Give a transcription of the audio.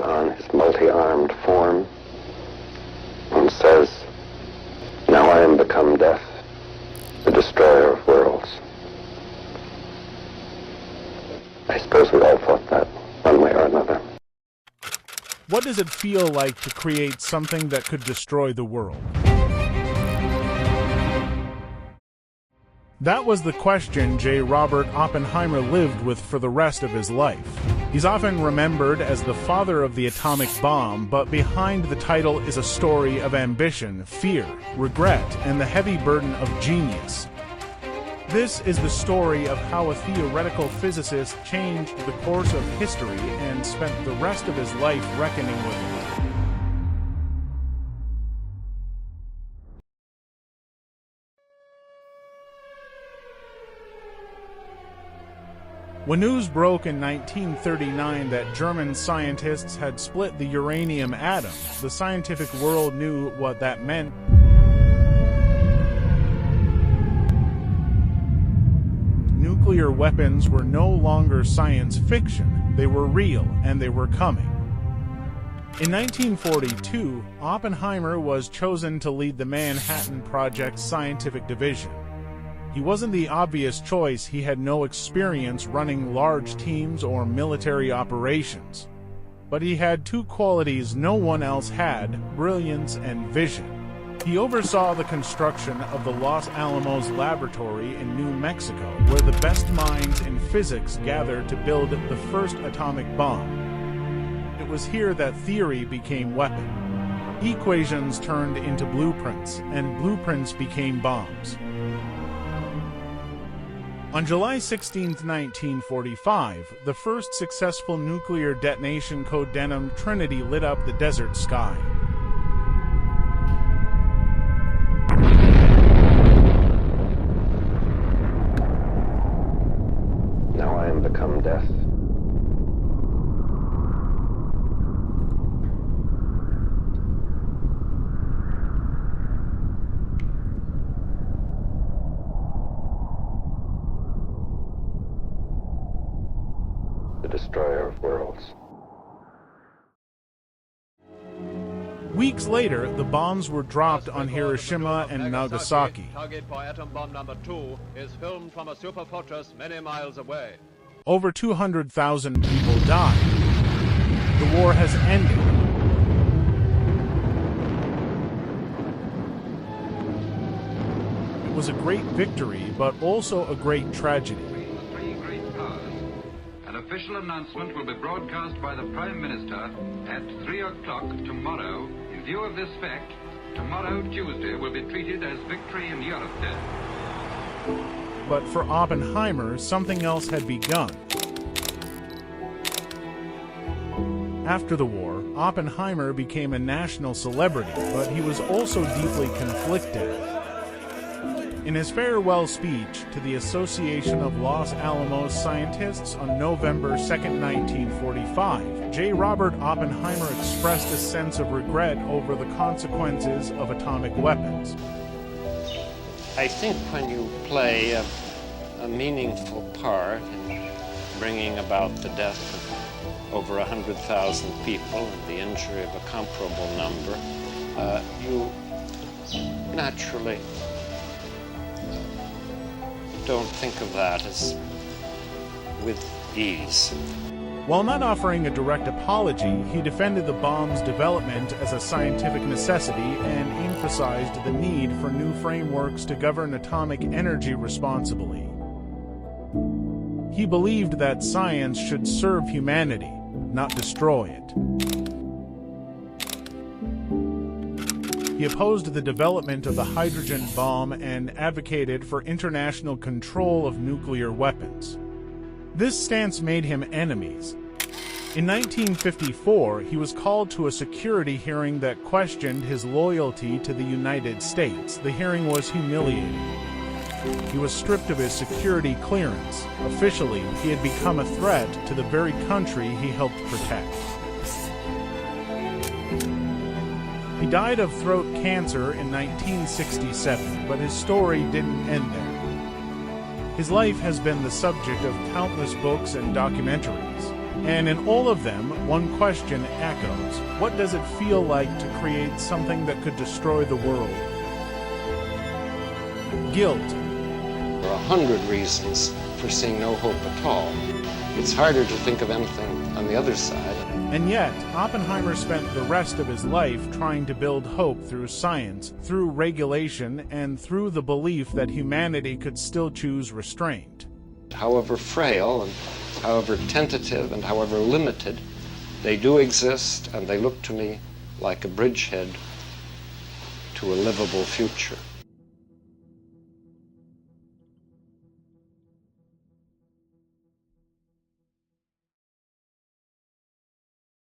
on his multi-armed form and says, "Now I am become death, the destroyer of worlds." I suppose we all thought that one way or another. What does it feel like to create something that could destroy the world? That was the question J. Robert Oppenheimer lived with for the rest of his life. He's often remembered as the father of the atomic bomb, but behind the title is a story of ambition, fear, regret, and the heavy burden of genius. This is the story of how a theoretical physicist changed the course of history and spent the rest of his life reckoning with it. When news broke in 1939 that German scientists had split the uranium atom, the scientific world knew what that meant. Nuclear weapons were no longer science fiction, they were real, and they were coming. In 1942, Oppenheimer was chosen to lead the Manhattan Project's scientific division. He wasn't the obvious choice. He had no experience running large teams or military operations. But he had two qualities no one else had: brilliance and vision. He oversaw the construction of the Los Alamos Laboratory in New Mexico, where the best minds in physics gathered to build the first atomic bomb. It was here that theory became weapon. Equations turned into blueprints, and blueprints became bombs. On July 16, 1945, the first successful nuclear detonation, codenamed Trinity, lit up the desert sky. Now I am become death. The destroyer of worlds. Weeks later, the bombs were dropped on Hiroshima and Nagasaki. Target for atom bomb number 2 is filmed from a super fortress many miles away. Over 200,000 people died. The war has ended. It was a great victory, but also a great tragedy. An official announcement will be broadcast by the Prime Minister at 3 o'clock tomorrow. In view of this fact, tomorrow, Tuesday, will be treated as Victory in Europe Day. But for Oppenheimer, something else had begun. After the war, Oppenheimer became a national celebrity, but he was also deeply conflicted. In his farewell speech to the Association of Los Alamos Scientists on November 2, 1945, J. Robert Oppenheimer expressed a sense of regret over the consequences of atomic weapons. I think when you play a meaningful part in bringing about the death of over 100,000 people and the injury of a comparable number, you naturally don't think of that as with ease. While not offering a direct apology, he defended the bomb's development as a scientific necessity and emphasized the need for new frameworks to govern atomic energy responsibly. He believed that science should serve humanity, not destroy it. He opposed the development of the hydrogen bomb and advocated for international control of nuclear weapons. This stance made him enemies. In 1954, he was called to a security hearing that questioned his loyalty to the United States. The hearing was humiliating. He was stripped of his security clearance. Officially, he had become a threat to the very country he helped protect. He died of throat cancer in 1967, but his story didn't end there. His life has been the subject of countless books and documentaries. And in all of them, one question echoes. What does it feel like to create something that could destroy the world? Guilt. There are 100 reasons for seeing no hope at all. It's harder to think of anything on the other side. And yet, Oppenheimer spent the rest of his life trying to build hope through science, through regulation, and through the belief that humanity could still choose restraint. However frail and however tentative and however limited, they do exist, and they look to me like a bridgehead to a livable future.